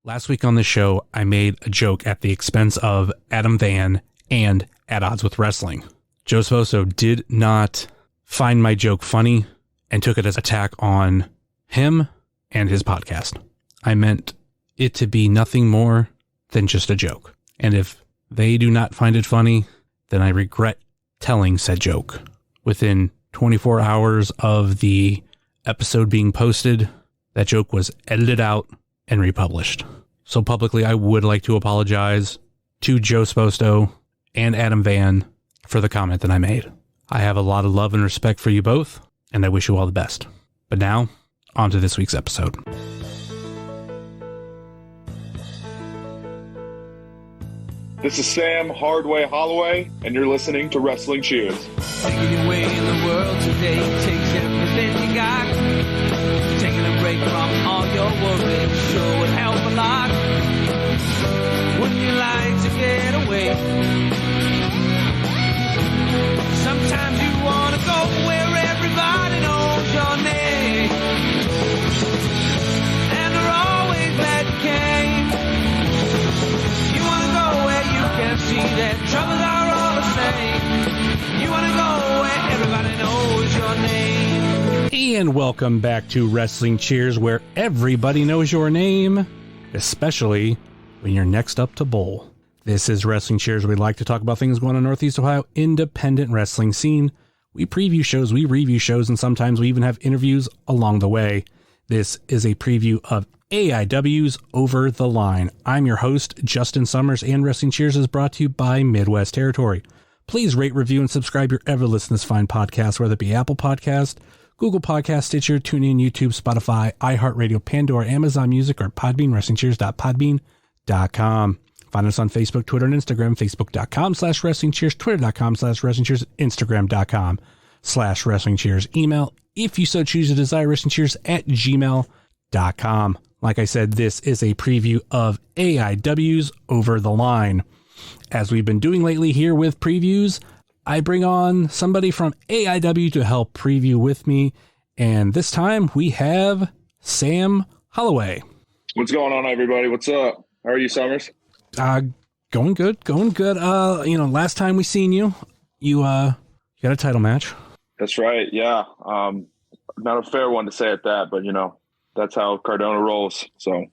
Last week on the show, I made a joke at the expense of Adam Van and At Odds with Wrestling. Joe Sposo did not find my joke funny and took it as an attack on him and his podcast. I meant it to be nothing more than just a joke. And if they do not find it funny, then I regret telling said joke. Within 24 hours of the episode being posted, that joke was edited out and republished. So publicly, I would like to apologize to Joe Sposto and Adam Van for the comment that I made. I have a lot of love and respect for you both, and I wish you all the best. But now, on to this week's episode. This is Sam Holloway, and you're listening to Wrestling Cheers. Taking your way in the world today takes everything you got. Taking a break from all your worries sure would help a lot. Wouldn't you like to get away? Sometimes you want to go where everybody knows your name, and they're always glad you came. You want to go where you can see that troubles are all the same. You want to go where everybody knows your name. And welcome back to Wrestling Cheers, where everybody knows your name, especially when you're next up to bowl. This is Wrestling Cheers. We'd like to talk about things going on in Northeast Ohio independent wrestling scene. We preview shows, we review shows, and sometimes we even have interviews along the way. This is a preview of AIW's Over the Line. I'm your host, Justin Summers, and Wrestling Cheers is brought to you by Midwest Territory. Please rate, review, and subscribe your ever listen to this fine podcast, whether it be Apple Podcast, Google Podcast, Stitcher, TuneIn, YouTube, Spotify, iHeartRadio, Pandora, Amazon Music, or Podbean, WrestlingCheers.podbean.com. Find us on Facebook, Twitter, and Instagram, Facebook.com/WrestlingCheers, Twitter.com/WrestlingCheers, Instagram.com/WrestlingCheers. Email, if you so choose to desire, WrestlingCheers@gmail.com. Like I said, this is a preview of AIW's Over the Line. As we've been doing lately here with previews, I bring on somebody from AIW to help preview with me. And this time we have Sam Holloway. What's going on, everybody? What's up? How are you, Summers? Going good. Last time we seen you, you got a title match. That's right. Yeah. Not a fair one to say at that, but that's how Cardona rolls. So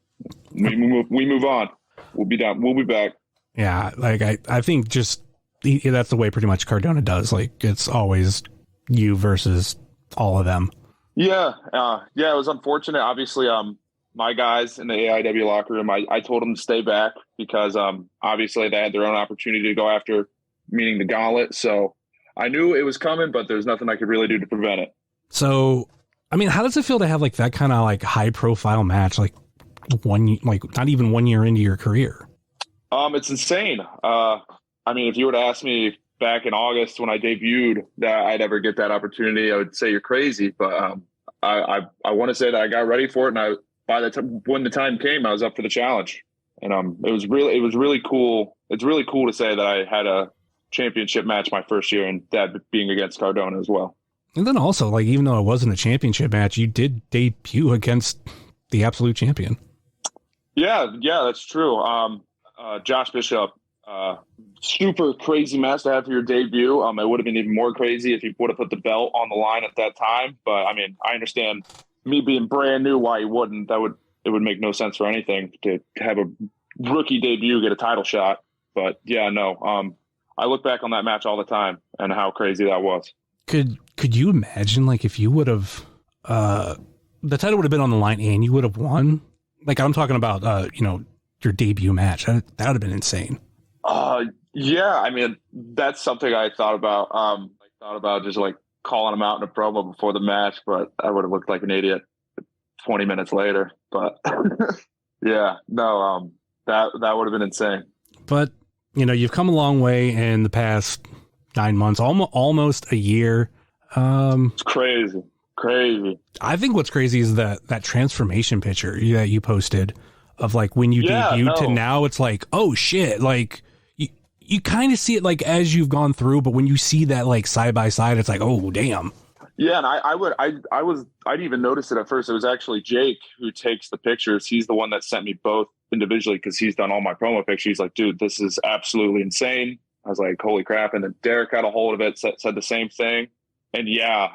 we move on. We'll be down. We'll be back. Yeah. Like I think just that's the way pretty much Cardona does. Like it's always you versus all of them. Yeah. It was unfortunate. Obviously, my guys in the AIW locker room, I told them to stay back because obviously they had their own opportunity to go after meeting the gauntlet. So I knew it was coming, but there's nothing I could really do to prevent it. So, I mean, how does it feel to have like that kind of like high profile match, like not even 1 year into your career? It's insane. I mean, if you were to ask me back in August when I debuted that I'd ever get that opportunity, I would say you're crazy. But I want to say that I got ready for it, and by the time when the time came, I was up for the challenge, and it was really cool. It's really cool to say that I had a championship match my first year, and that being against Cardona as well. And then also, like, even though it wasn't a championship match, you did debut against the absolute champion. Yeah, that's true. Josh Bishop, super crazy match to have for your debut. It would have been even more crazy if he would have put the belt on the line at that time. But I mean, I understand me being brand new why he wouldn't. It would make no sense for anything to have a rookie debut get a title shot. But yeah, no. I look back on that match all the time and how crazy that was. Could you imagine, like, if you would have the title would have been on the line and you would have won? Like, I'm talking about your debut match. That would have been insane. Yeah, I mean, that's something I thought about. I thought about just like calling him out in a promo before the match, but I would have looked like an idiot 20 minutes later. But yeah, no, that would have been insane. But you've come a long way in the past 9 months, almost a year. It's crazy. I think what's crazy is that transformation picture that you posted of like when you debuted to now. It's like, oh shit, like you kind of see it like as you've gone through, but when you see that like side by side, it's like, oh damn. Yeah, and I didn't even notice it at first. It was actually Jake who takes the pictures. He's the one that sent me both individually because he's done all my promo pictures. He's like, dude, this is absolutely insane. I was like, holy crap. And then Derek got a hold of it, said the same thing. And yeah,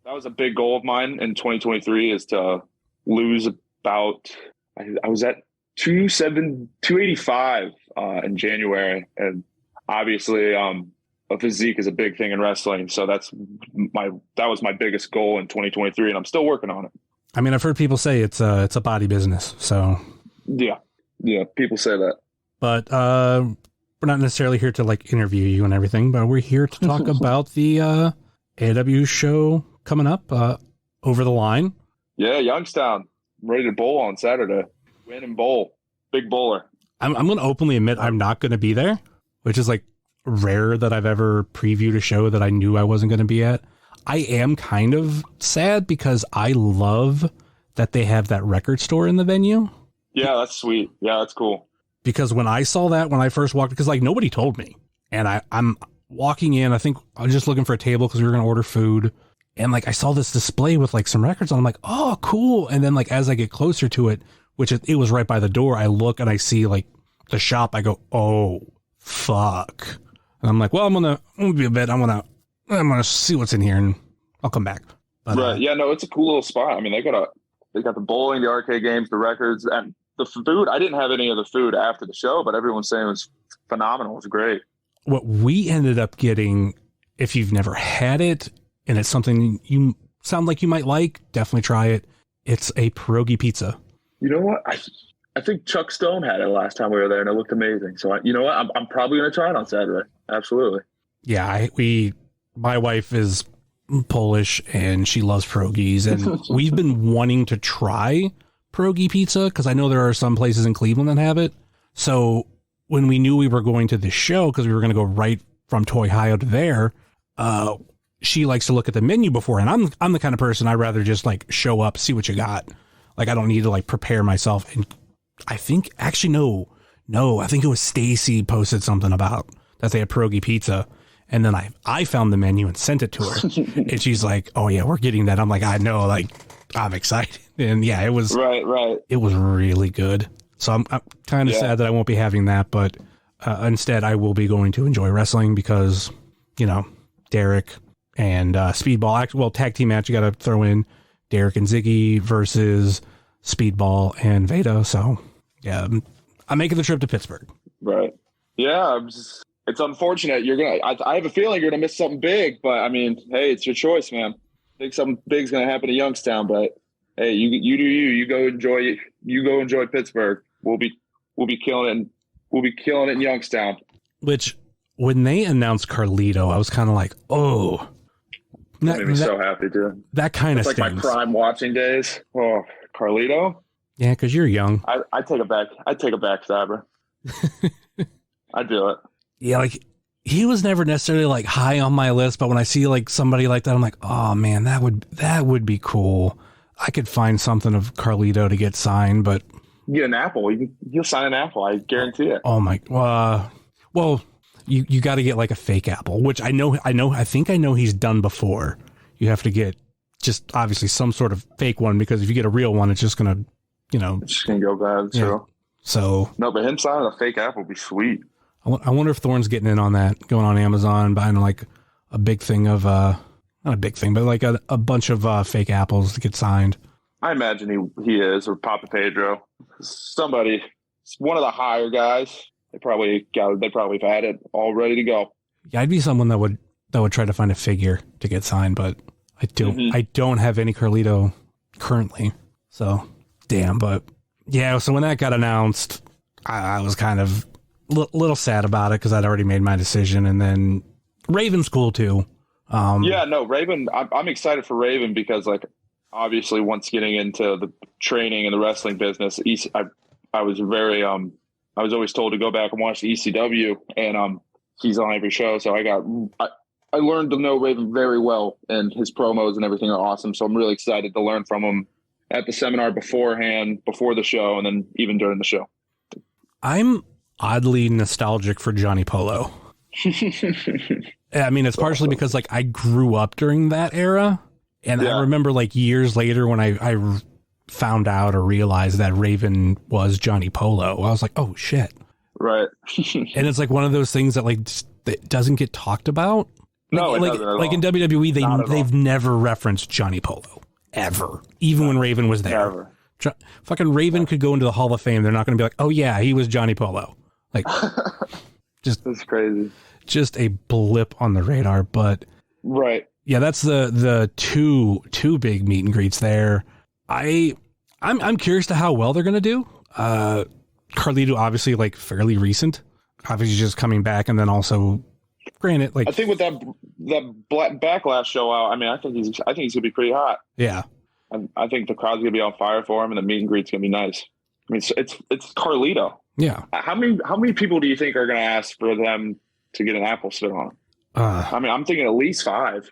that was a big goal of mine in 2023 is to lose about, I was at 285 in January. And obviously, a physique is a big thing in wrestling. So that was my biggest goal in 2023, and I'm still working on it. I mean, I've heard people say it's a body business. So yeah, people say that. But we're not necessarily here to like interview you and everything, but we're here to talk about the AW show coming up over the line. Yeah, Youngstown. I'm ready to bowl on Saturday. Win and bowl. Big bowler. I'm going to openly admit I'm not going to be there, which is like rare that I've ever previewed a show that I knew I wasn't going to be at. I am kind of sad because I love that they have that record store in the venue. Yeah, that's sweet. Yeah, that's cool. Because when I saw that, when I first walked, because like nobody told me, and I'm walking in, I think I was just looking for a table because we were going to order food. And like I saw this display with like some records on. I'm like, oh, cool. And then like as I get closer to it, which it was right by the door, I look and I see like the shop. I go, oh, fuck. And I'm like, well, I'm gonna be a bit. I'm gonna see what's in here, and I'll come back. But, right? Yeah. No, it's a cool little spot. I mean, they got the bowling, the arcade games, the records, and the food. I didn't have any of the food after the show, but everyone's saying it was phenomenal. It was great. What we ended up getting, if you've never had it, and it's something you sound like you might like, definitely try it. It's a pierogi pizza. You know what? I think Chuck Stone had it last time we were there, and it looked amazing. So you know what? I'm probably going to try it on Saturday. Absolutely. Yeah, my wife is Polish and she loves pierogies, and we've been wanting to try pierogi pizza because I know there are some places in Cleveland that have it. So when we knew we were going to this show, because we were going to go right from Toy Ohio to there, she likes to look at the menu before, and I'm the kind of person I'd rather just like show up, see what you got. Like I don't need to like prepare myself. And I think actually no, I think it was Stacy posted something about that they had pierogi pizza. And then I found the menu and sent it to her, and she's like, oh yeah, we're getting that. I'm like, I know, like I'm excited. And yeah, it was right. It was really good. So I'm kind of sad that I won't be having that, but instead I will be going to enjoy wrestling because, you know, Derek and Speedball, well, tag team match, you got to throw in Derek and Ziggy versus Speedball and Veda. So yeah, I'm making the trip to Pittsburgh. Right. Yeah. It's unfortunate. I have a feeling you're going to miss something big, but I mean, hey, it's your choice, man. I think something big's going to happen to Youngstown, but hey, you do you go enjoy Pittsburgh. We'll be killing it. We'll be killing it in Youngstown. Which when they announced Carlito, I was kind of like, oh, that made me so happy, dude. That kind of like my prime watching days. Oh, Carlito. Yeah, because you're young. I take it back. I take it back, Cyber. I do it. Yeah, like he was never necessarily like high on my list, but when I see like somebody like that, I'm like, oh man, that would be cool. I could find something of Carlito to get signed, but you get an apple. You'll sign an apple. I guarantee it. Oh my, well, you got to get like a fake apple, which I think I know he's done before. You have to get just obviously some sort of fake one, because if you get a real one, it's just gonna, it's just gonna go bad. Yeah. True. So no, but him signing a fake apple would be sweet. I wonder if Thorne's getting in on that, going on Amazon, buying like a big thing of, not a big thing, but like a bunch of fake apples to get signed. I imagine he is, or Papa Pedro. Somebody, one of the higher guys. They probably have had it all ready to go. Yeah, I'd be someone that would try to find a figure to get signed, but I don't have any Carlito currently. So, damn, but yeah, so when that got announced, I was kind of little sad about it because I'd already made my decision, and then Raven's cool too. Raven. I'm excited for Raven because, like, obviously, once getting into the training and the wrestling business, I was very I was always told to go back and watch the ECW, and he's on every show, so I learned to know Raven very well, and his promos and everything are awesome. So I'm really excited to learn from him at the seminar beforehand, before the show, and then even during the show. I'm oddly nostalgic for Johnny Polo. I mean, it's partially because like I grew up during that era, and I remember like years later when I found out or realized that Raven was Johnny Polo, I was like, oh shit. Right. And it's like one of those things that like that doesn't get talked about. No, like, it doesn't like in WWE, they've never referenced Johnny Polo ever, even when Raven was there. Never. Fucking Raven could go into the Hall of Fame. They're not going to be like, oh yeah, he was Johnny Polo. Like, that's crazy. Just a blip on the radar. But right. Yeah, that's the two big meet and greets there. I'm curious to how well they're going to do. Carlito, obviously, like fairly recent, obviously just coming back, and then also, granted, like I think with that backlash show out, I mean, I think he's gonna be pretty hot. Yeah, I think the crowd's gonna be on fire for him, and the meet and greet's gonna be nice. I mean, it's Carlito. Yeah. How many people do you think are gonna ask for them to get an apple spit on? I mean, I'm thinking at least 5,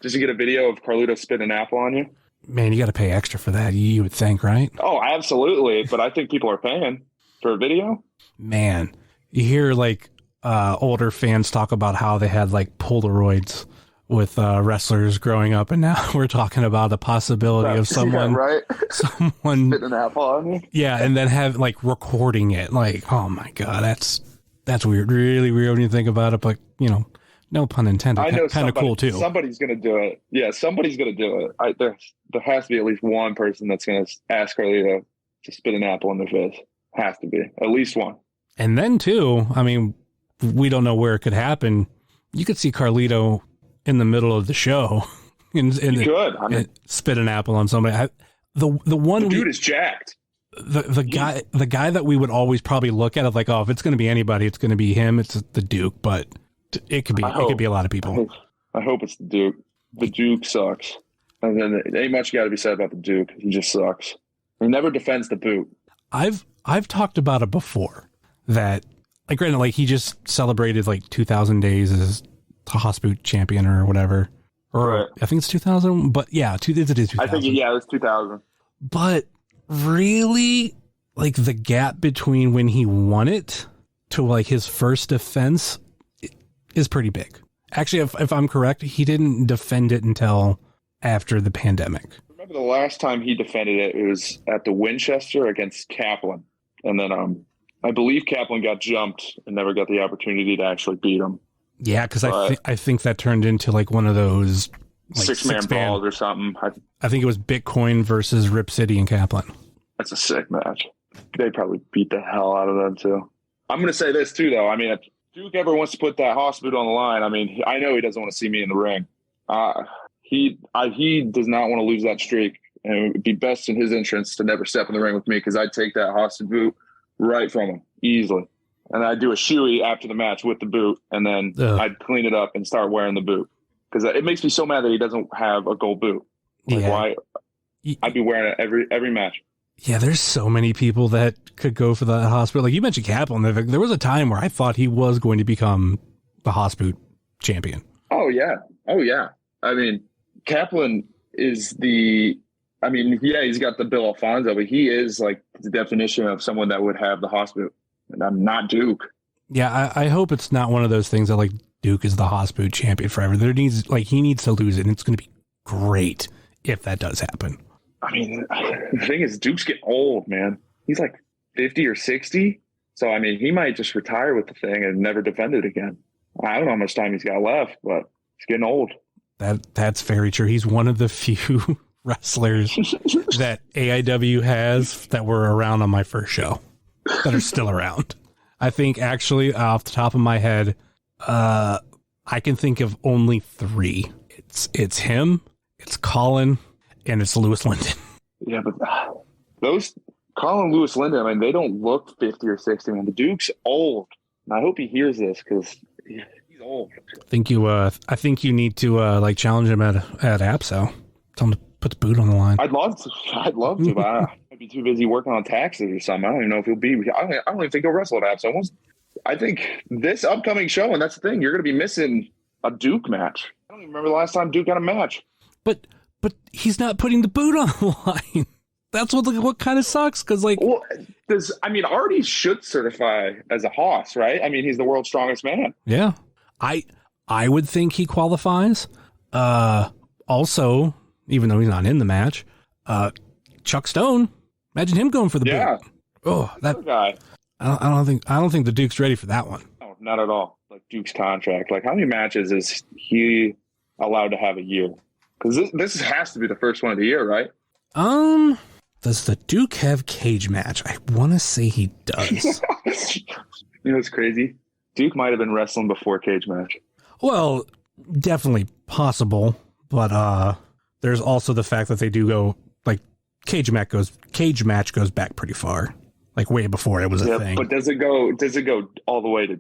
just to get a video of Carlito spit an apple on you. Man, you got to pay extra for that. You would think, right? Oh, absolutely. But I think people are paying for a video. Man, you hear like older fans talk about how they had like Polaroids with wrestlers growing up, and now we're talking about the possibility of someone, someone spitting an apple on you. Yeah, and then have like recording it. Like, oh my god, that's weird. Really weird when you think about it, but you know. No pun intended. I know kind of cool too. Somebody's going to do it. Yeah, somebody's going to do it. There has to be at least one person that's going to ask Carlito to spit an apple in their face. Has to be at least one. And then too, I mean, we don't know where it could happen. You could see Carlito in the middle of the show and spit an apple on somebody. The dude is jacked. The guy that we would always probably look at it like, oh, if it's going to be anybody, it's going to be him. It's the Duke, but. It could be a lot of people. I hope it's the Duke. The Duke sucks. And then there ain't much got to be said about the Duke. He just sucks. He never defends the boot. I've talked about it before that, like, granted, like he just celebrated like 2,000 days as Haas boot champion or whatever. Or right. I think it's 2,000, but yeah, it is 2,000. I think it's 2,000. But really, like the gap between when he won it to like his first defense is pretty big. Actually, if I'm correct, he didn't defend it until after the pandemic. I remember the last time he defended it, it was at the Winchester against Kaplan. And then I believe Kaplan got jumped and never got the opportunity to actually beat him. Yeah, because I think that turned into like one of those like six-man balls or something. I think it was Bitcoin versus Rip City and Kaplan. That's a sick match. They probably beat the hell out of them too. I'm going to say this too, though. I mean, Duke ever wants to put that Haas boot on the line, I mean, I know he doesn't want to see me in the ring. He does not want to lose that streak, and it would be best in his interest to never step in the ring with me because I'd take that Haas boot right from him easily, and I'd do a shoey after the match with the boot, and then I'd clean it up and start wearing the boot because it makes me so mad that he doesn't have a gold boot. Like, why? I'd be wearing it every match. Yeah, there's so many people that could go for the Haas boot. Like you mentioned Kaplan, there was a time where I thought he was going to become the Haas boot champion. Oh, yeah. I mean, Kaplan is he's got the Bill Alfonso, but he is like the definition of someone that would have the Haas boot. And I'm not Duke. Yeah, I hope it's not one of those things that like Duke is the Haas boot champion forever. He needs to lose it, and it's going to be great if that does happen. I mean, the thing is, Duke's getting old, man. He's like 50 or 60. So, I mean, he might just retire with the thing and never defend it again. I don't know how much time he's got left, but he's getting old. That's very true. He's one of the few wrestlers that AIW has that were around on my first show that are still around. I think, actually, off the top of my head, I can think of only 3. It's him, it's Colin, and it's Lewis Linden. Yeah, but those Colin, Lewis Linden, I mean, they don't look 50 or 60. Man, the Duke's old. And I hope he hears this because he's old. I think you need to challenge him at APSO. Tell him to put the boot on the line. I'd love to, but I'd be too busy working on taxes or something. I don't even know if he'll be. I don't even think he'll wrestle at APSO. I think this upcoming show, and that's the thing, you're going to be missing a Duke match. I don't even remember the last time Duke got a match. But he's not putting the boot on the line. That's what kind of sucks. Because Artie should certify as a Haas, right? I mean, he's the world's strongest man. Yeah, I I would think he qualifies. Also, even though he's not in the match, Chuck Stone. Imagine him going for the boot. Oh, that guy. I don't think the Duke's ready for that one. No, not at all. Like Duke's contract. Like how many matches is he allowed to have a year? Because this has to be the first one of the year, right? Does the Duke have cage match? I want to say he does. You know what's crazy? Duke might have been wrestling before cage match. Well, definitely possible, but there's also the fact that they do go like cage match goes back pretty far, like way before it was a thing. But does it go all the way to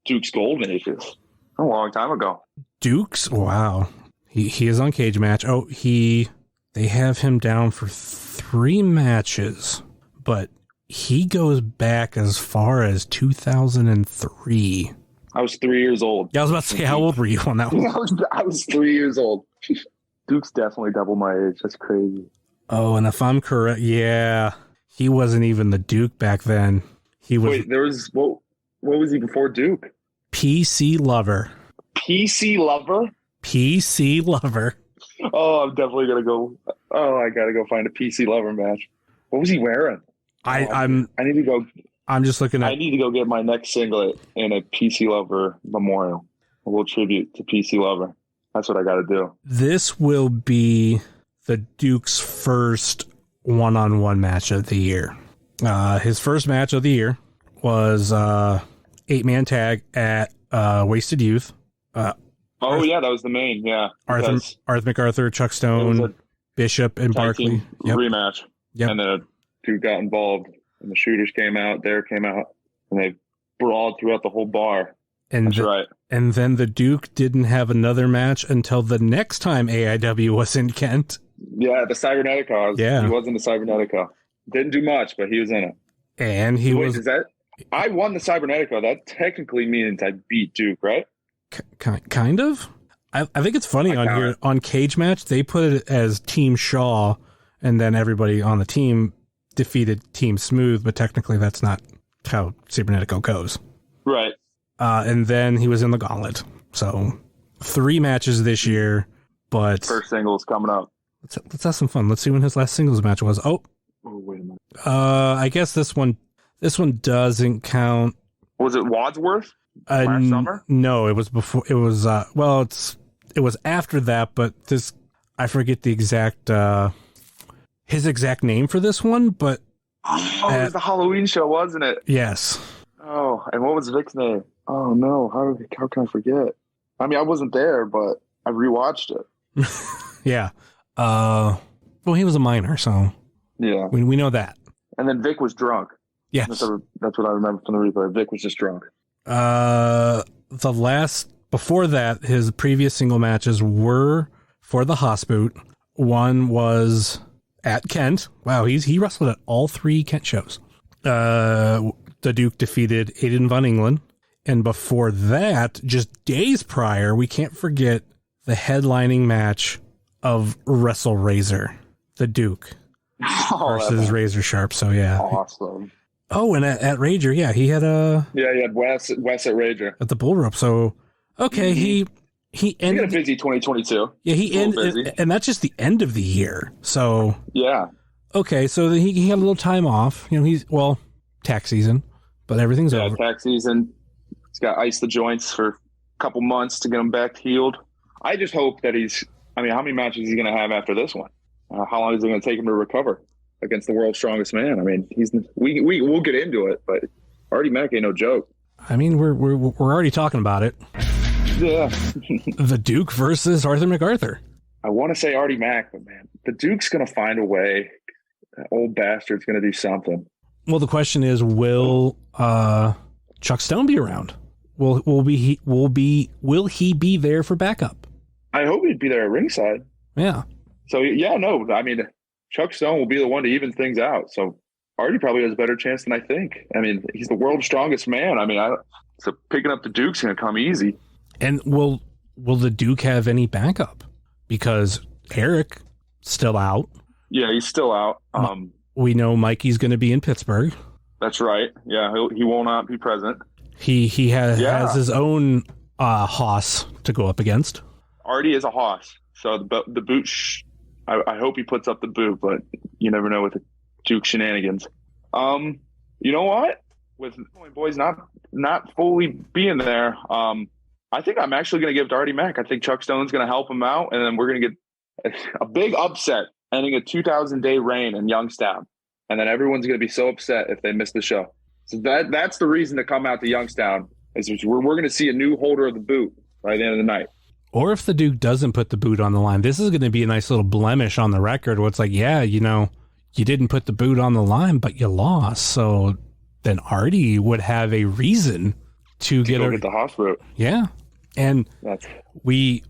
Duke's golden ages? A long time ago. Duke's wow, he is on cage match. Oh, they have him down for 3 matches, but he goes back as far as 2003. I was 3 years old. Yeah, I was about to say, how old were you on that one? I was 3 years old. Duke's definitely double my age. That's crazy. Oh, and if I'm correct, yeah, he wasn't even the Duke back then. He was. Wait, there was what was he before Duke? PC Lover. PC Lover? PC Lover. Oh, I'm definitely gonna go. Oh, I gotta go find a PC Lover match. What was he wearing? I need to go. I'm just looking at. I need to go get my next singlet in a PC Lover memorial. A little tribute to PC Lover. That's what I got to do. This will be the Duke's first one-on-one match of the year. His first match of the year was 8-man tag at Wasted Youth. Yeah, that was the main. Yeah, Arthur MacArthur, Chuck Stone, Bishop, and Barkley. Yep. Rematch. Yep. And the Duke got involved, and the shooters came out, and they brawled throughout the whole bar. And That's right. And then the Duke didn't have another match until the next time AIW was in Kent. Yeah, the Cybernetica. Yeah. He was in the Cybernetica. Didn't do much, but he was in it. And he was... Is that... I won the Cybernetica. That technically means I beat Duke, right? Kind of. I think it's funny on here on Cage Match they put it as Team Shaw, and then everybody on the team defeated Team Smooth, but technically that's not how Cybernetico goes. Right. And then he was in the Gauntlet. So 3 matches this year, but first singles coming up. Let's have some fun. Let's see when his last singles match was. Oh, wait a minute. I guess this one doesn't count. Was it Wadsworth? Last summer? No, it was before. It was it was after that, but this I forget the exact his exact name for this one, but it was the Halloween show, wasn't it? Yes. Oh, and what was Vic's name? Oh no, how can I forget? I mean, I wasn't there, but I rewatched it. Yeah. Well, he was a minor, so yeah, we know that. And then Vic was drunk. Yes, that's what I remember from the replay. Vic was just drunk. Before that, his previous single matches were for the Hossboot. One was at Kent. Wow, he wrestled at all 3 Kent shows. The Duke defeated Aiden Von England. And before that, just days prior, we can't forget the headlining match of Wrestle Razor, the Duke versus Razor Sharp. So yeah. Awesome. Oh, and at Rager, yeah, he had he had Wes at Rager at the Bull Rope. So okay, he ended. He had a busy 2022. Yeah, he ended, and that's just the end of the year. So yeah, okay, so he had a little time off. You know, tax season, but everything's over. Tax season. He's got ice the joints for a couple months to get him back healed. I just hope that how many matches is he going to have after this one? How long is it going to take him to recover against the world's strongest man? I mean, we'll get into it, but Artie Mack ain't no joke. I mean, we're already talking about it. Yeah. The Duke versus Arthur MacArthur. I want to say Artie Mack, but man, the Duke's going to find a way. That old bastard's going to do something. Well, the question is, will Chuck Stone be around? Will he be there for backup? I hope he'd be there at ringside. Yeah. So yeah, no, I mean, Chuck Stone will be the one to even things out. So Artie probably has a better chance than I think. I mean, he's the world's strongest man. I mean, so picking up the Duke's going to come easy. And will the Duke have any backup? Because Eric still out. Yeah, he's still out. We know Mikey's going to be in Pittsburgh. That's right. Yeah, he will not be present. He has his own Haas to go up against. Artie is a hoss. So the boot, I hope he puts up the boot, but you never know with the Duke shenanigans. You know what? With boys not fully being there, I think I'm actually going to give it to Artie Mack. I think Chuck Stone's going to help him out, and then we're going to get a big upset ending a 2,000-day reign in Youngstown. And then everyone's going to be so upset if they miss the show. So that's the reason to come out to Youngstown, is we're going to see a new holder of the boot by the end of the night. Or if the Duke doesn't put the boot on the line, this is going to be a nice little blemish on the record where it's like, yeah, you didn't put the boot on the line, but you lost. So then Artie would have a reason to get the Haas boot. Yeah. And we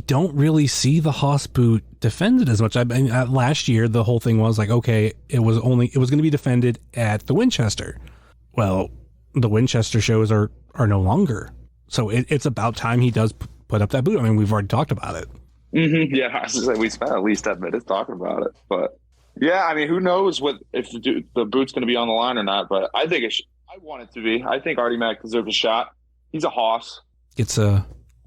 don't really see the Haas boot defended as much. I mean, last year, the whole thing was like, okay, it was going to be defended at the Winchester. Well, the Winchester shows are no longer. So it's about time he does put up that boot. I mean, we've already talked about it. Mm-hmm. Yeah, I was just saying, we spent at least 10 minutes talking about it. But yeah, I mean, who knows if the boot's going to be on the line or not? But I think I want it to be. I think Artie Mack deserves a shot. He's a hoss. It's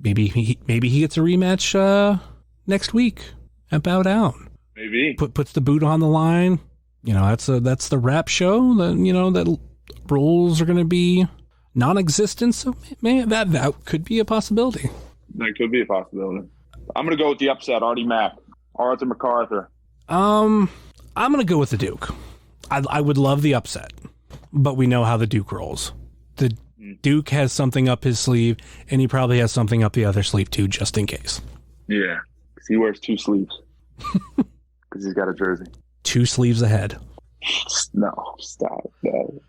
maybe he gets a rematch next week at Bow Down. Maybe puts the boot on the line. That's the rap show. That rules are going to be non-existent. So man, that could be a possibility. That could be a possibility. I'm going to go with the upset, Artie Mack, Arthur MacArthur. I'm going to go with the Duke. I would love the upset, but we know how the Duke rolls. The Duke has something up his sleeve, and he probably has something up the other sleeve too, just in case. Yeah, because he wears 2 sleeves. Because he's got a jersey. 2 sleeves ahead. No, stop. No.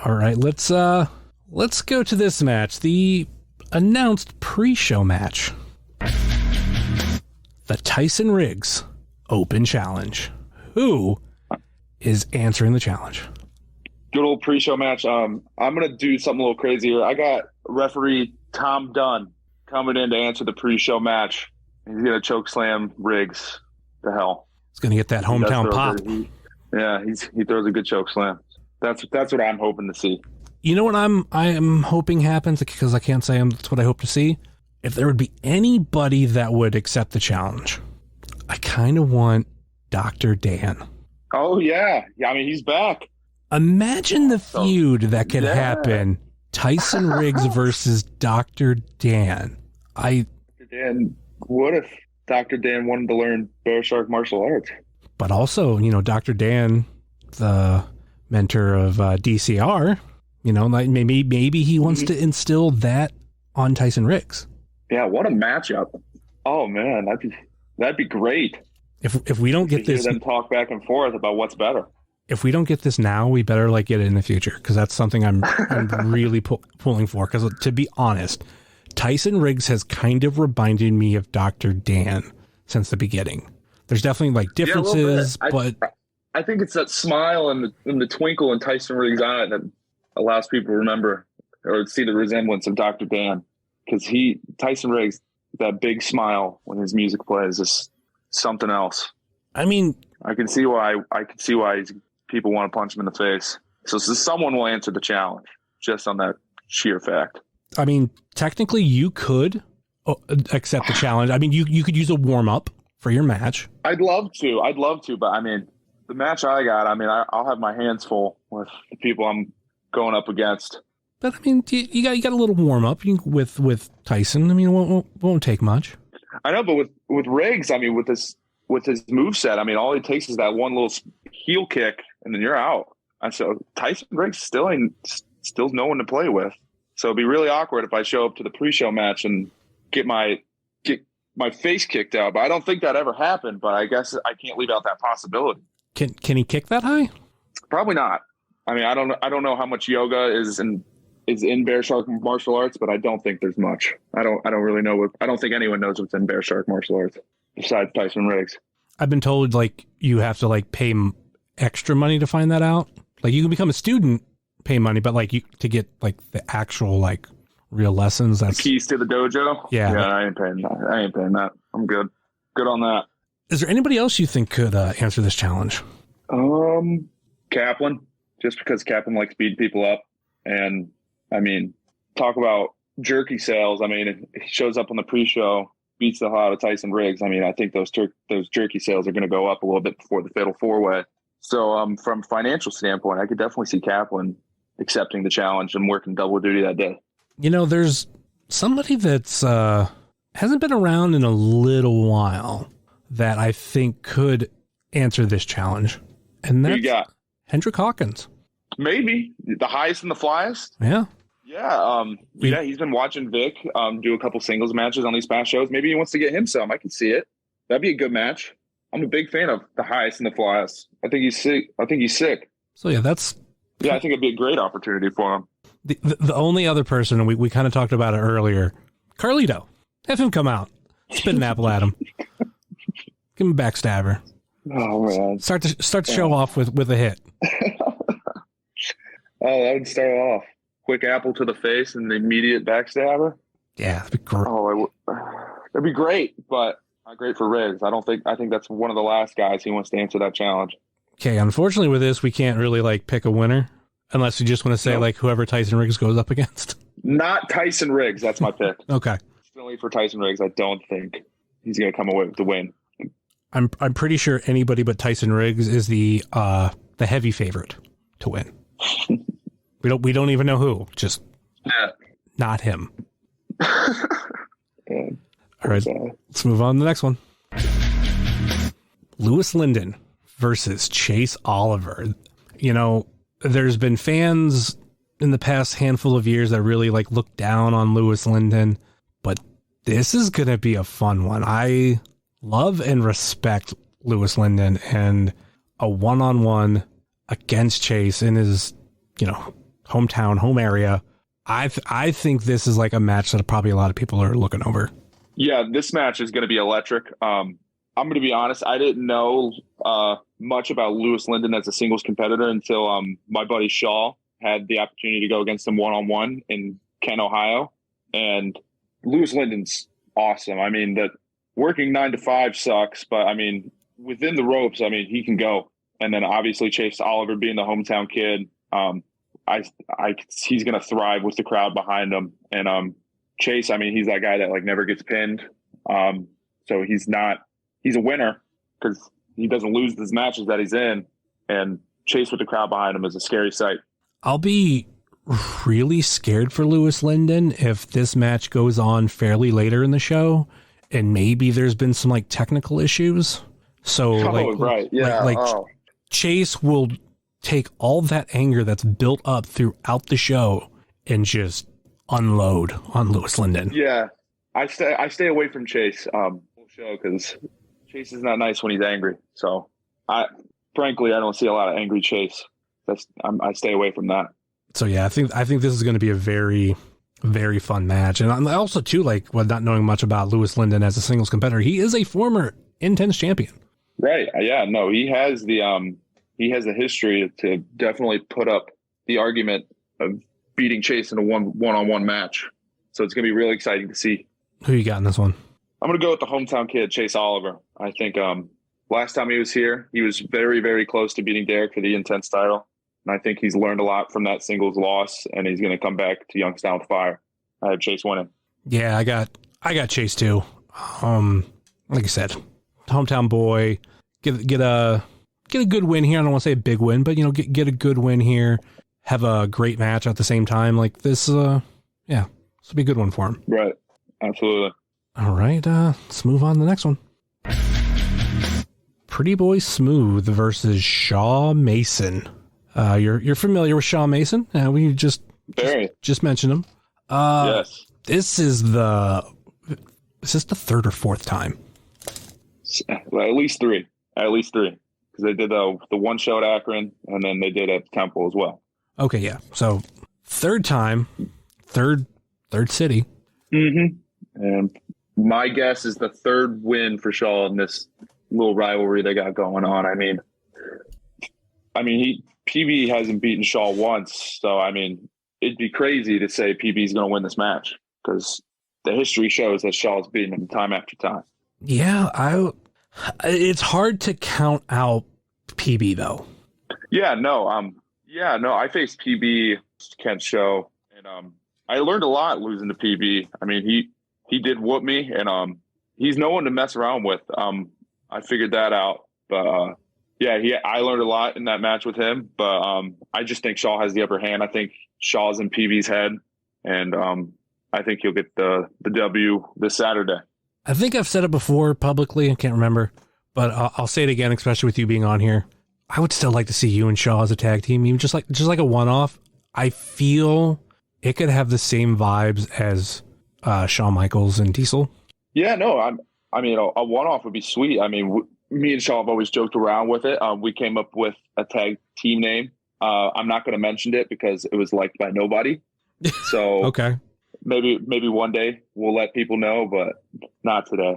All right, let's go to this match. The announced pre-show match. The Tyson Riggs Open Challenge. Who is answering the challenge? Good old pre-show match. I'm going to do something a little crazy here. I got referee Tom Dunn coming in to answer the pre-show match. He's going to choke slam Riggs to hell. He's going to get that hometown pop. He throws a good choke slam. That's what I'm hoping to see. You know what I am hoping happens, because I can't say that's what I hope to see. If there would be anybody that would accept the challenge, I kind of want Dr. Dan. Oh, yeah. I mean, he's back. Imagine the feud that could happen. Tyson Riggs versus Dr. Dan. What if Dr. Dan wanted to learn bear shark martial arts? But also, Dr. Dan, the mentor of DCR, like maybe he wants to instill that on Tyson Riggs. Yeah, what a matchup! Oh man, that'd be great. If we don't get this, hear them talk back and forth about what's better. If we don't get this now, we better get it in the future, because that's something I'm really pulling for. Because to be honest, Tyson Riggs has kind of reminded me of Dr. Dan since the beginning. There's definitely differences, but I think it's that smile and the twinkle in Tyson Riggs' eye that allows people to remember or see the resemblance of Dr. Dan. Because Tyson Riggs, that big smile when his music plays is something else. I mean, I can see why people want to punch him in the face. So someone will answer the challenge just on that sheer fact. I mean, technically you could accept the challenge. I mean, you could use a warm up for your match. I'd love to, but I mean, the match I got, I mean, I'll have my hands full with the people I'm going up against. But I mean, you got a little warm up with Tyson. I mean, it won't take much. I know, but with Riggs, I mean, with his moveset, I mean, all it takes is that one little heel kick, and then you're out. And so Tyson Riggs still no one to play with. So it'd be really awkward if I show up to the pre-show match and get my face kicked out. But I don't think that ever happened. But I guess I can't leave out that possibility. Can he kick that high? Probably not. I mean, I don't know how much yoga is in bear shark martial arts, but I don't think there's much. I don't really know I don't think anyone knows what's in bear shark martial arts besides Tyson Riggs. I've been told you have to pay extra money to find that out. You can become a student, pay money, but to get the actual real lessons. That's the keys to the dojo. Yeah, I ain't paying that. I'm good on that. Is there anybody else you think could answer this challenge? Kaplan, just because Kaplan likes beating people up, and I mean, talk about jerky sales, I mean, he shows up on the pre-show, beats the hell out of Tyson Riggs. I mean, I think those jerky sales are going to go up a little bit before the Fatal 4-Way. So from financial standpoint, I could definitely see Kaplan accepting the challenge and working double duty that day. You know, there's somebody that's hasn't been around in a little while that I think could answer this challenge. And that's Who you got? Hendrick Hawkins. Maybe the highest and the flyest. Yeah. Yeah. He's been watching Vic do a couple singles matches on these past shows. Maybe he wants to get him some. I can see it. That'd be a good match. I'm a big fan of the highest and the flyest. I think he's sick. So yeah, I think it'd be a great opportunity for him. The only other person, and we kind of talked about it earlier, Carlito. Have him come out, spit an apple at him, give him a backstabber. Oh man! Start the show off with a hit. Oh, that would start off. Quick apple to the face and the immediate backstabber. Yeah, that'd be great. That'd be great, but not great for Riggs. I think that's one of the last guys he wants to answer that challenge. Okay, unfortunately with this, we can't really like pick a winner unless you just want to say like whoever Tyson Riggs goes up against. Not Tyson Riggs. That's my pick. Okay. Still for Tyson Riggs. I don't think he's going to come away with the win. I'm pretty sure anybody but Tyson Riggs is the heavy favorite to win. We don't even know who. Just not him. Yeah. All right, let's move on to the next one. Lewis Linden versus Chase Oliver. You know, there's been fans in the past handful of years that really like look down on Lewis Linden, but this is going to be a fun one. I love and respect Lewis Linden, and a one-on-one against Chase in his, hometown, home area. I think this is like a match that probably a lot of people are looking over. Yeah, this match is going to be electric. I'm going to be honest. I didn't know much about Lewis Linden as a singles competitor until my buddy Shaw had the opportunity to go against him one-on-one in Kent, Ohio. And Lewis Linden's awesome. I mean, the working 9 to 5 sucks, but I mean, within the ropes, I mean, he can go. And then obviously Chase Oliver being the hometown kid, he's going to thrive with the crowd behind him. And Chase, I mean, he's that guy that like never gets pinned. So he's a winner because he doesn't lose his matches that he's in. And Chase with the crowd behind him is a scary sight. I'll be really scared for Lewis Linden if this match goes on fairly later in the show and maybe there's been some like technical issues. So right. Yeah. Chase will take all that anger that's built up throughout the show and just unload on Lewis Linden. Yeah. I stay away from Chase show because Chase is not nice when he's angry. So I don't see a lot of angry Chase. I stay away from that. So yeah, I think this is going to be a very, very fun match. And also too, not knowing much about Lewis Linden as a singles competitor, he is a former Intense champion. Right. Yeah. No, he has the history to definitely put up the argument of beating Chase in a one-on-one match. So it's going to be really exciting to see. Who you got in this one? I'm going to go with the hometown kid, Chase Oliver. I think last time he was here, he was very, very close to beating Derek for the Intense title. And I think he's learned a lot from that singles loss, and he's going to come back to Youngstown with fire. I have Chase winning. Yeah, I got Chase too. Like I said, hometown boy, get a good win here. I don't want to say a big win, but get a good win here. Have a great match at the same time. Like this, this will be a good one for him. Right. Absolutely. All right, let's move on to the next one. Pretty Boy Smooth versus Shaw Mason. You're familiar with Shaw Mason? We just mentioned him. Yes. Is this the third or fourth time? Well, at least three. Because they did the one show at Akron, and then they did at Temple as well. Okay, yeah. So third time, third city. Mm-hmm. And my guess is the third win for Shaw in this little rivalry they got going on. I mean, PB hasn't beaten Shaw once, so I mean, it'd be crazy to say PB's going to win this match because the history shows that Shaw's beaten him time after time. Yeah, it's hard to count out PB though. I faced PB Kent's show, and I learned a lot losing to PB. I mean, he did whoop me, and he's no one to mess around with. I figured that out, but I learned a lot in that match with him. But I just think Shaw has the upper hand. I think Shaw's in PB's head, and I think he'll get the W this Saturday. I think I've said it before publicly. I can't remember, but I'll say it again, especially with you being on here. I would still like to see you and Shaw as a tag team, even just like a one-off. I feel it could have the same vibes as Shawn Michaels and Diesel. Yeah, no, I mean, a one-off would be sweet. I mean, me and Shaw have always joked around with it. We came up with a tag team name. I'm not going to mention it because it was liked by nobody. So okay, maybe one day we'll let people know, but not today.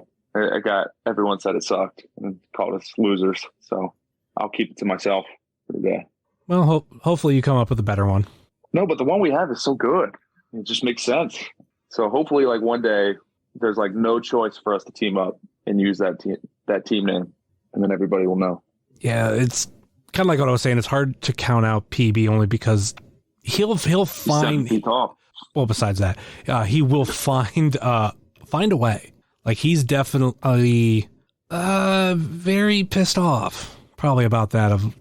Everyone said it sucked and called us losers. So I'll keep it to myself for the day. Well, hopefully you come up with a better one. No, but the one we have is so good. It just makes sense. So hopefully, like, one day there's like no choice for us to team up and use that team name, and then everybody will know. Yeah, it's kind of like what I was saying. It's hard to count out PB only because he'll find. 7 feet tall. Well, besides that, he will find a way. Like, he's definitely very pissed off, probably about that of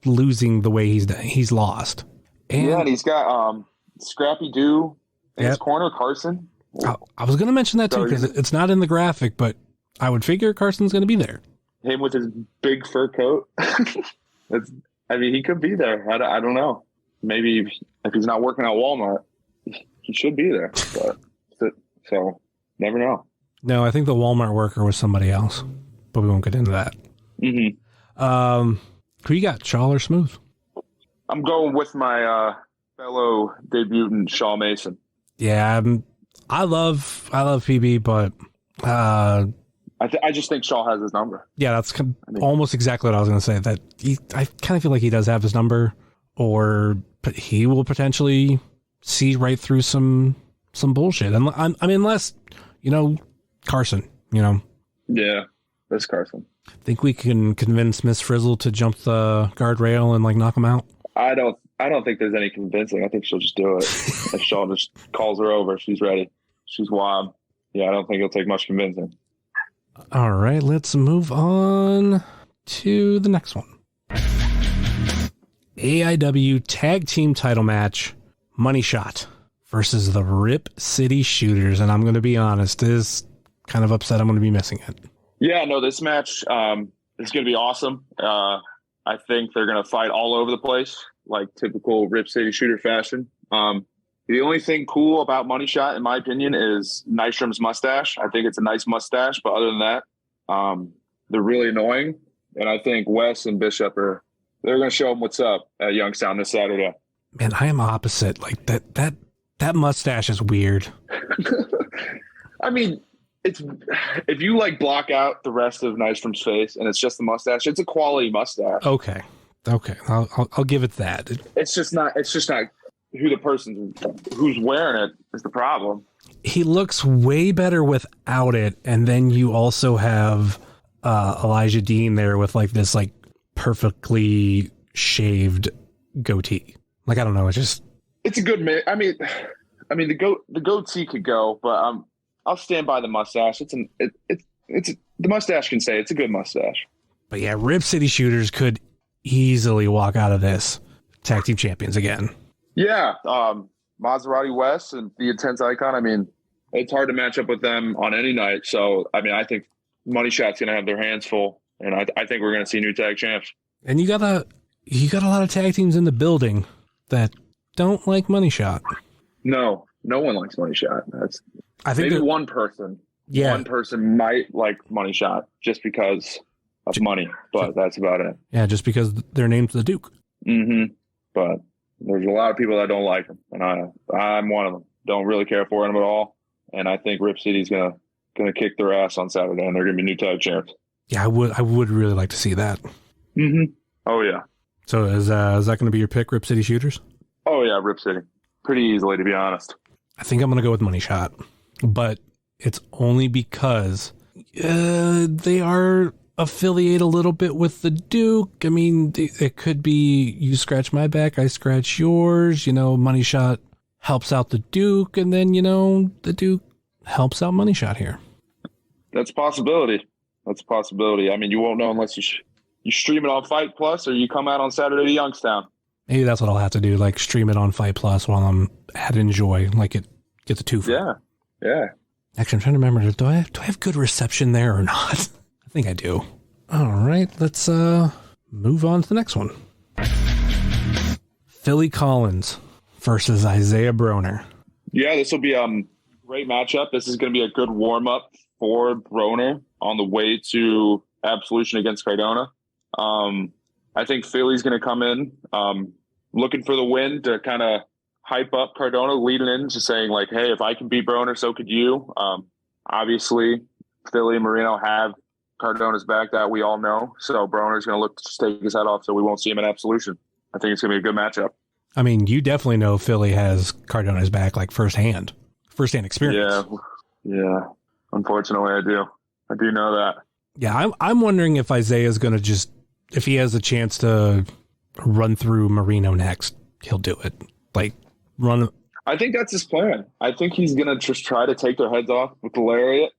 losing the way he's lost. And he's got Scrappy Doo in his corner, Carson. I was going to mention that too because it's not in the graphic, but I would figure Carson's going to be there. Him with his big fur coat. He could be there. I don't know. Maybe if he's not working at Walmart, he should be there. But so never know. No, I think the Walmart worker was somebody else, but we won't get into that. Mm-hmm. Who you got, Shaw or Smooth? I'm going with my fellow debutant, Shaw Mason. Yeah, I love PB, but I just think Shaw has his number. Yeah, that's almost exactly what I was going to say. That I kind of feel like he does have his number, but he will potentially see right through some bullshit. And unless Carson, Yeah, that's Carson. Think we can convince Miss Frizzle to jump the guardrail and knock him out? I don't think there's any convincing. I think she'll just do it. If Shaw just calls her over, she's ready. She's wild. Yeah, I don't think it'll take much convincing. All right, let's move on to the next one. AIW Tag Team Title Match, Money Shot versus the Rip City Shooters. And I'm going to be honest, is kind of upset I'm going to be missing it. Yeah, no, this match is going to be awesome. I think they're going to fight all over the place, like typical Rip City Shooter fashion. The only thing cool about Money Shot, in my opinion, is Nystrom's mustache. I think it's a nice mustache, but other than that, they're really annoying. And I think Wes and Bishop they're going to show them what's up at Youngstown this Saturday. Man, I am opposite. Like that mustache is weird. I mean, it's if you block out the rest of Nystrom's face and it's just the mustache, it's a quality mustache. Okay, I'll give it that. It's just not who the person who's wearing it is the problem. He looks way better without it, and then you also have Elijah Dean there with this perfectly shaved goatee. I don't know, it's a good mix. I mean the goatee could go, but I'll stand by the mustache. The mustache can say it's a good mustache. But yeah, Rip City Shooters could easily walk out of this tag team champions again. Yeah, Maserati West and the Intense Icon. I mean, it's hard to match up with them on any night. So, I mean, I think Money Shot's going to have their hands full, and I think we're going to see new tag champs. And you got a lot of tag teams in the building that don't like Money Shot. No one likes Money Shot. I think maybe one person. Yeah, one person might like Money Shot just because of money, but that's about it. Yeah, just because their name's the Duke. Mm-hmm. But there's a lot of people that don't like him, and I'm one of them. Don't really care for him at all, and I think Rip City's gonna kick their ass on Saturday, and they're gonna be new tag champs. Yeah, I would really like to see that. Mm-hmm. Oh yeah. So is that going to be your pick, Rip City Shooters? Oh yeah, Rip City, pretty easily, to be honest. I think I'm going to go with Money Shot, but it's only because they are affiliate a little bit with the Duke. I mean, it could be you scratch my back, I scratch yours. Money Shot helps out the Duke, and then, the Duke helps out Money Shot here. That's a possibility. I mean, you won't know unless you stream it on Fight Plus or you come out on Saturday to Youngstown. Maybe that's what I'll have to do, like stream it on Fight Plus while I'm at Enjoy, like get the two for Yeah. Actually, I'm trying to remember, do I have good reception there or not? I think I do. All right, let's move on to the next one. Philly Collins versus Isaiah Broner. Yeah, this will be a great matchup. This is going to be a good warm-up for Broner on the way to Absolution against Cardona. I think Philly's going to come in looking for the win to kind of hype up Cardona, leading into saying, like, hey, if I can beat Broner, so could you. Obviously, Philly and Marino have Cardona's back, that we all know. So Broner's going to look to take his head off so we won't see him in Absolution. I think it's going to be a good matchup. I mean, you definitely know Philly has Cardona's back, like firsthand experience. Yeah. Unfortunately, I do know that. Yeah, I'm wondering if Isaiah's going to if he has a chance to run through Marino next, he'll do it. Like, run. I think that's his plan. I think he's going to just try to take their heads off with the lariat,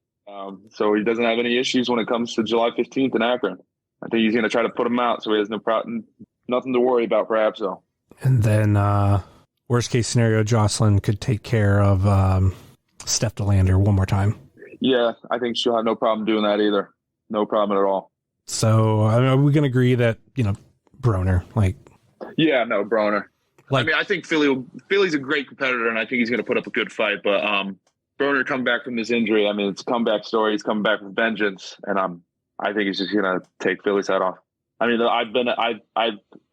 so he doesn't have any issues when it comes to July 15th in Akron. I think he's going to try to put him out so he has nothing to worry about, perhaps. So. And then, worst case scenario, Jocelyn could take care of Steph DeLander one more time. Yeah, I think she'll have no problem doing that either. No problem at all. So, I mean, are we going to agree that, Broner, like... Yeah, no, Broner. Like, I mean, I think Philly's a great competitor, and I think he's going to put up a good fight. But Broner coming back from this injury, I mean, it's a comeback story. He's coming back with vengeance, and I think he's just going to take Philly's head off. I mean, I've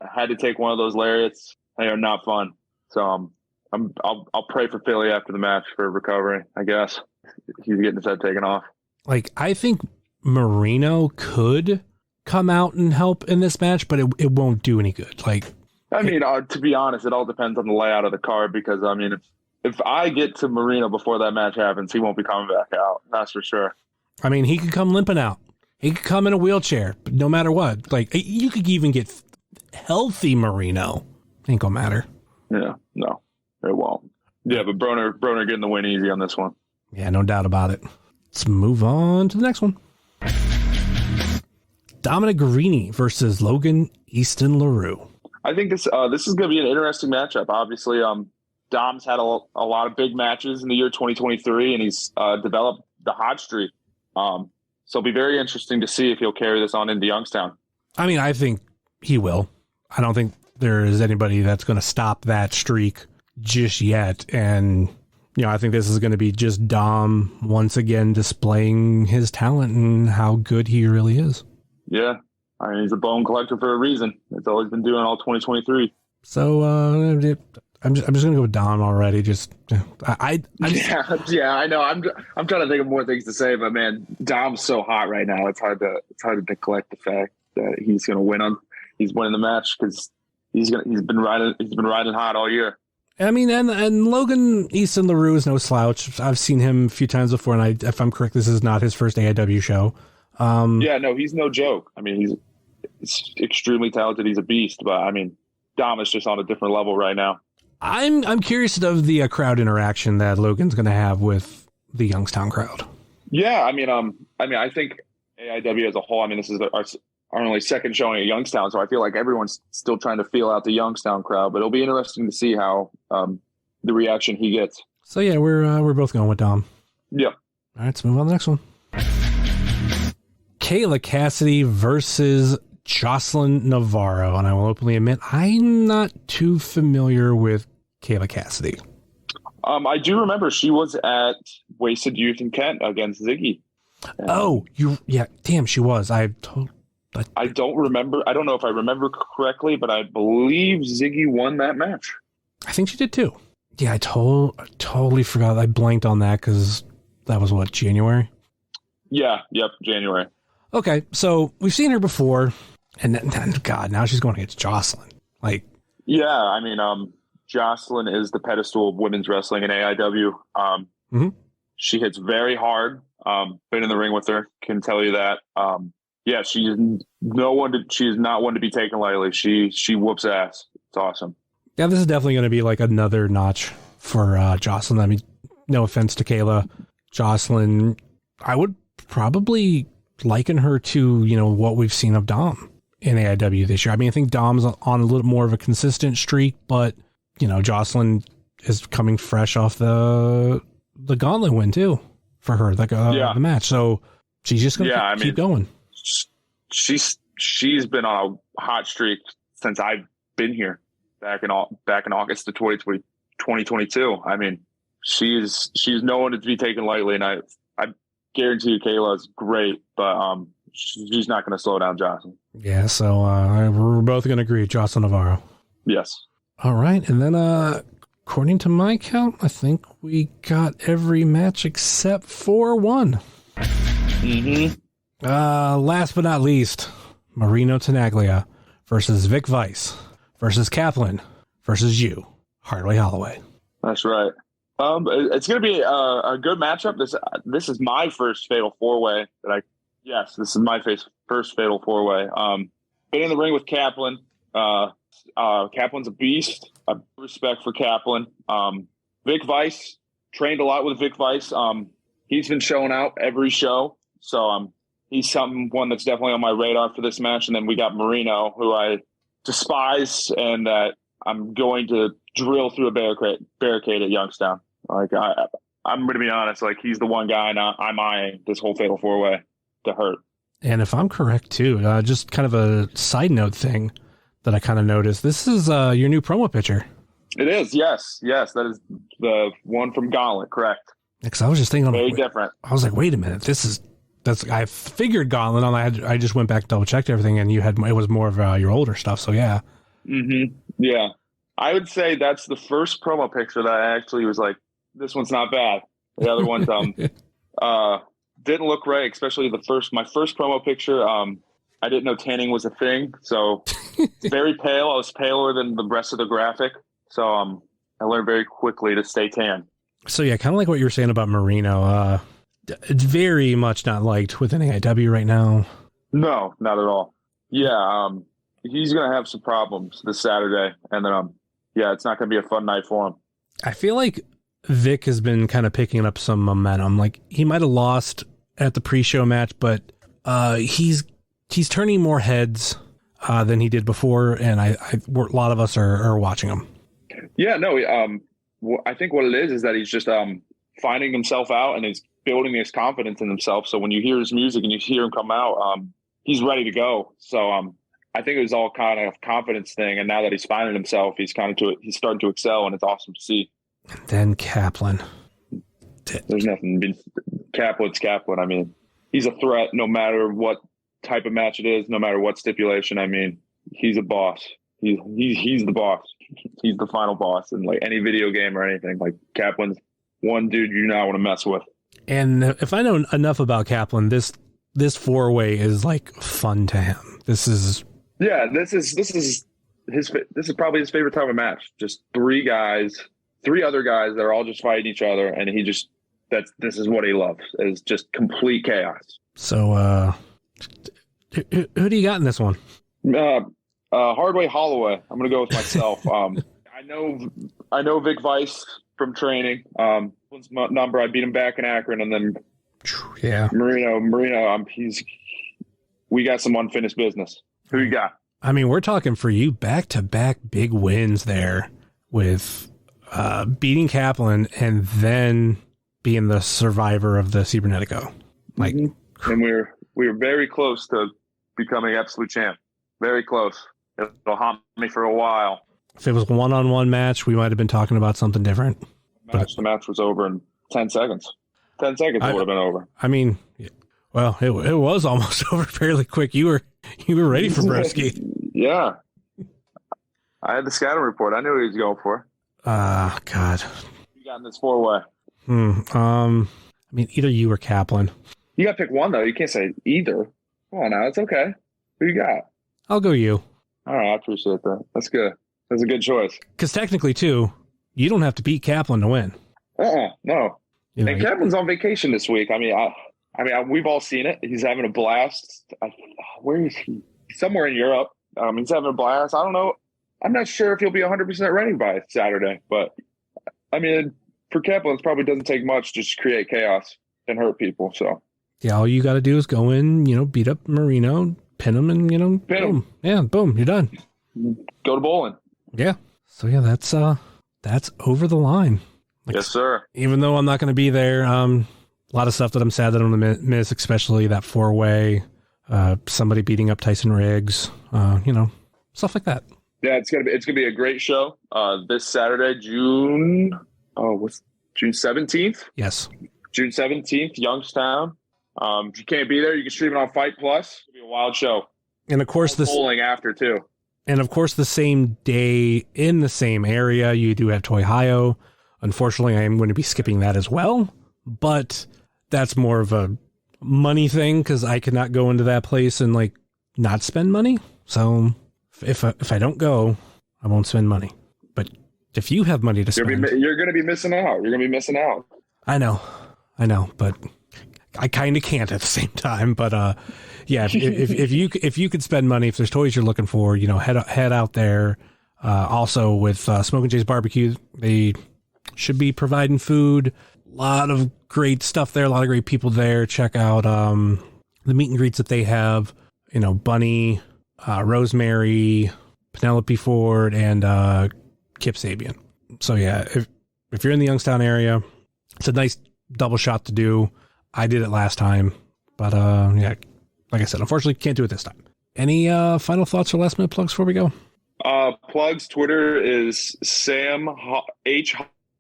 had to take one of those lariats. They are not fun. So I'll pray for Philly after the match for recovery, I guess. He's getting his head taken off. Like, I think Marino could come out and help in this match, but it won't do any good. Like, I mean, to be honest, it all depends on the layout of the card, because I mean, if I get to Marino before that match happens, he won't be coming back out. That's for sure. I mean, he could come limping out. He could come in a wheelchair, but no matter what. Like, you could even get healthy Marino. Ain't gonna matter. Yeah, no, it won't. Yeah, but Broner getting the win easy on this one. Yeah, no doubt about it. Let's move on to the next one. Dominic Guarini versus Logan Easton LaRue. I think this is going to be an interesting matchup. Obviously, Dom's had a lot of big matches in the year 2023, and he's developed the hot streak. So it'll be very interesting to see if he'll carry this on into Youngstown. I mean, I think he will. I don't think there is anybody that's going to stop that streak just yet. And, I think this is going to be just Dom once again displaying his talent and how good he really is. Yeah. I mean, he's a bone collector for a reason. It's always been doing all 2023. So I'm just gonna go with Dom already. Yeah, I know. I'm trying to think of more things to say, but man, Dom's so hot right now. It's hard to neglect the fact that he's gonna win he's winning the match, because he's been riding hot all year. I mean, and Logan Easton LaRue is no slouch. I've seen him a few times before, and if I'm correct, this is not his first AIW show. Yeah, no, he's no joke. I mean, he's extremely talented. He's a beast, but I mean, Dom is just on a different level right now. I'm curious of the crowd interaction that Logan's going to have with the Youngstown crowd. Yeah, I mean, I think AIW as a whole. I mean, this is our only second showing at Youngstown, so I feel like everyone's still trying to feel out the Youngstown crowd. But it'll be interesting to see how the reaction he gets. So yeah, we're both going with Dom. Yep. All right, let's move on to the next one. Kayla Cassidy versus Jocelyn Navarro, and I will openly admit I'm not too familiar with Kayla Cassidy. I do remember she was at Wasted Youth in Kent against Ziggy. Damn, she was. I don't remember. I don't know if I remember correctly, but I believe Ziggy won that match. I think she did too. Yeah, I totally forgot. I blanked on that because that was what, January? Yeah, yep, January. Okay, so we've seen her before, and then, God, now she's going against Jocelyn. Like, yeah, I mean, Jocelyn is the pedestal of women's wrestling in AIW. She hits very hard. Been in the ring with her, can tell you that. Yeah, she is not one to be taken lightly. She whoops ass. It's awesome. Yeah, this is definitely going to be like another notch for Jocelyn. I mean, no offense to Kayla. Jocelyn, I would probably liken her to, what we've seen of Dom in AIW this year. I mean, I think Dom's on a little more of a consistent streak, but, Jocelyn is coming fresh off the gauntlet win too for her, the match. So she's just going to keep going. She's been on a hot streak since I've been here back in August of 2022. I mean, she's no one to be taken lightly, and I guarantee you Kayla's great, but she's not going to slow down Jocelyn. Yeah, so we're both going to agree, Jocelyn Navarro. Yes. All right, and then according to my count, I think we got every match except for one. Last but not least, Marino Tenaglia versus Vic Vice versus Kaplan versus you, Hardway Holloway. That's right. It's going to be a good matchup. This is my first fatal four-way this is my first fatal four-way. Been in the ring with Kaplan. Kaplan's a beast. I have respect for Kaplan. Vic Vice, trained a lot with Vic Vice. He's been showing out every show. So he's one that's definitely on my radar for this match. And then we got Marino, who I despise and that I'm going to drill through a barricade at Youngstown. I'm going to be honest, he's the one guy I'm eyeing this whole fatal four-way to hurt. And if I'm correct too, just kind of a side note thing that I kind of noticed, this is your new promo picture. It is, yes. That is the one from Gauntlet, correct. Because I was just thinking, very different. I was like, wait a minute, I figured Gauntlet on. I just went back and double checked everything, and it was more of your older stuff. So yeah. Yeah, I would say that's the first promo picture that I actually was like, this one's not bad. The other ones didn't look right, especially my first promo picture. I didn't know tanning was a thing, so very pale. I was paler than the rest of the graphic, so I learned very quickly to stay tan. So yeah, kind of like what you were saying about Marino. It's very much not liked within AIW right now. No, not at all. Yeah, he's going to have some problems this Saturday, and then it's not going to be a fun night for him. I feel like Vic has been kind of picking up some momentum. Like, he might have lost at the pre-show match, but he's turning more heads than he did before, and a lot of us are watching him. Yeah, no, I think what it is that he's just finding himself out, and he's building his confidence in himself. So when you hear his music and you hear him come out, he's ready to go. So I think it was all kind of confidence thing, and now that he's finding himself, he's starting to excel, and it's awesome to see. And then Kaplan. There's nothing. Kaplan's Kaplan. I mean, he's a threat no matter what type of match it is, no matter what stipulation. I mean, he's a boss. He's the boss. He's the final boss in any video game or anything. Kaplan's one dude you do not want to mess with. And if I know enough about Kaplan, this four-way is fun to him. This is probably his favorite type of match. Just three other guys that are all just fighting each other, and this is what he loves, is just complete chaos. So who do you got in this one? Hardway Holloway. I'm gonna go with myself. I know Vic Vice from training. Number, I beat him back in Akron, and then Marino. We got some unfinished business. Who you got? I mean, we're talking for you back-to-back big wins there with beating Kaplan and then being the survivor of the Cibernetico. And we were very close to becoming absolute champ. Very close. It'll haunt me for a while. If it was a one-on-one match, we might have been talking about something different. The match was over in 10 seconds. 10 seconds it would have been over. I mean, well, it was almost over fairly quick. You were ready for Broski. Yeah. I had the scouting report. I knew what he was going for. God. You got in this four-way. I mean, either you or Kaplan. You got to pick one, though. You can't say either. Come on now. It's okay. Who you got? I'll go you. All right. I appreciate that. That's good. That's a good choice. Because technically, too, you don't have to beat Kaplan to win. No. And Kaplan's on vacation this week. I mean, we've all seen it. He's having a blast. Where is he? Somewhere in Europe. He's having a blast. I don't know. I'm not sure if he'll be 100% ready by Saturday, but I mean, for Kaplan, it probably doesn't take much to just create chaos and hurt people. So yeah, all you got to do is go in, beat up Marino, pin him, and pin him. Yeah, boom, you're done. Go to bowling. Yeah. So yeah, that's over the line. Like, yes, sir. Even though I'm not going to be there, a lot of stuff that I'm sad that I'm going to miss, especially that 4-way, somebody beating up Tyson Riggs, stuff like that. Yeah, it's gonna be a great show. This Saturday, June 17th? Yes. June 17th, Youngstown. If you can't be there, you can stream it on FITE Plus. It'll be a wild show. And of course, bowling after too. And of course, the same day in the same area, you do have Toy Ohio. Unfortunately, I am going to be skipping that as well, but that's more of a money thing because I cannot go into that place and like not spend money. So if I don't go, I won't spend money. But if you have money to spend, you're going to be missing out. You're going to be missing out. I know, but I kind of can't at the same time. But yeah, if you could spend money, if there's toys you're looking for, head out there. Also with Smoking Jay's Barbecue, they should be providing food. A lot of great stuff there. A lot of great people there. Check out the meet and greets that they have. Bunny, Rosemary, Penelope Ford, and Kip Sabian. So yeah, if you're in the Youngstown area, it's a nice double shot to do. I did it last time, but yeah, like I said, unfortunately can't do it this time. Any final thoughts or last minute plugs before we go? Plugs. Twitter is Sam H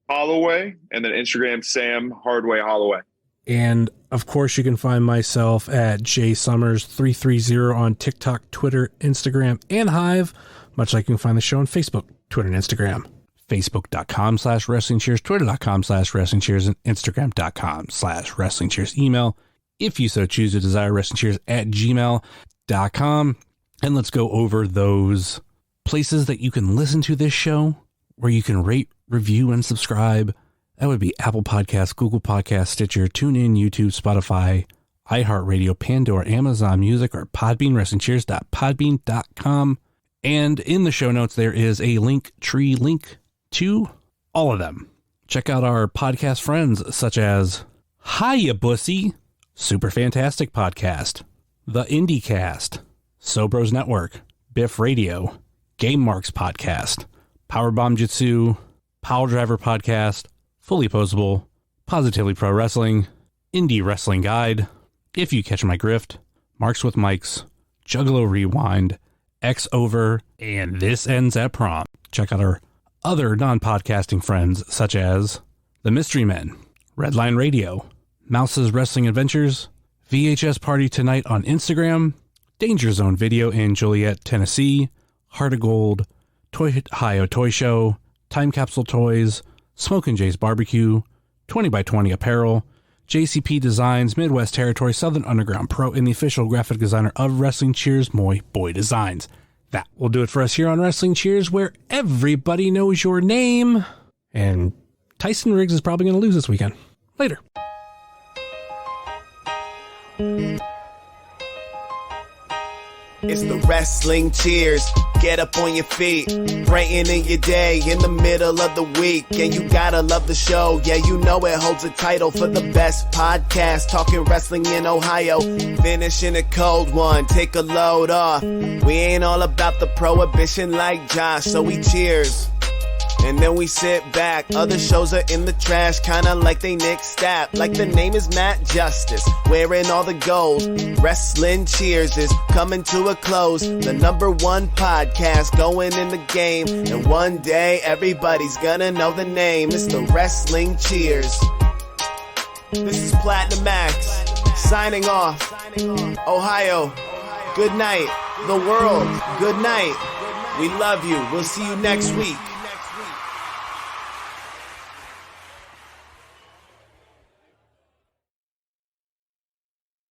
Holloway, and then Instagram Sam Hardway Holloway. And of course, you can find myself at jsummers330 on TikTok, Twitter, Instagram, and Hive. Much like you can find the show on Facebook, Twitter, and Instagram. Facebook.com/WrestlingCheers, Twitter.com/WrestlingCheers, and Instagram.com/WrestlingCheers. Email, if you so choose to desire, WrestlingCheers@gmail.com. And let's go over those places that you can listen to this show, where you can rate, review, and subscribe. That would be Apple Podcasts, Google Podcasts, Stitcher, TuneIn, YouTube, Spotify, iHeartRadio, Pandora, Amazon Music, or Podbean, WrestlingCheers.podbean.com. And in the show notes, there is a link to all of them. Check out our podcast friends, such as Hiya Bussy, Super Fantastic Podcast, The IndieCast, Sobros Network, Biff Radio, Game Marks Podcast, Powerbomb Jitsu, Pile Driver Podcast, Fully Posable, Positively Pro Wrestling, Indie Wrestling Guide, If You Catch My Grift, Marks with Mikes, Juggalo Rewind, X Over, and This Ends at Prom. Check out our other non-podcasting friends, such as The Mystery Men, Redline Radio, Mouse's Wrestling Adventures, VHS Party Tonight on Instagram, Danger Zone Video in Joliet, Tennessee, Heart of Gold, Toy Ohio Toy Show, Time Capsule Toys, Smokin' Jay's Barbecue, 20x20 Apparel, JCP Designs, Midwest Territory, Southern Underground Pro, and the official graphic designer of Wrestling Cheers, Moy Boy Designs. That will do it for us here on Wrestling Cheers, where everybody knows your name. And Tyson Riggs is probably going to lose this weekend. Later. It's the Wrestling Cheers. Get up on your feet, brightening your day in the middle of the week. And you gotta love the show. Yeah, you know it holds a title for the best podcast. Talking wrestling in Ohio. Finishing a cold one. Take a load off. We ain't all about the prohibition like Josh, so we cheers. And then we sit back. Other shows are in the trash, kinda like they Nick Stapp. Like the name is Matt Justice, wearing all the gold. Wrestling Cheers is coming to a close. The #1 podcast going in the game. And one day everybody's gonna know the name. It's the Wrestling Cheers. This is Platinum Max, signing off. Ohio, good night. The world, good night. We love you. We'll see you next week.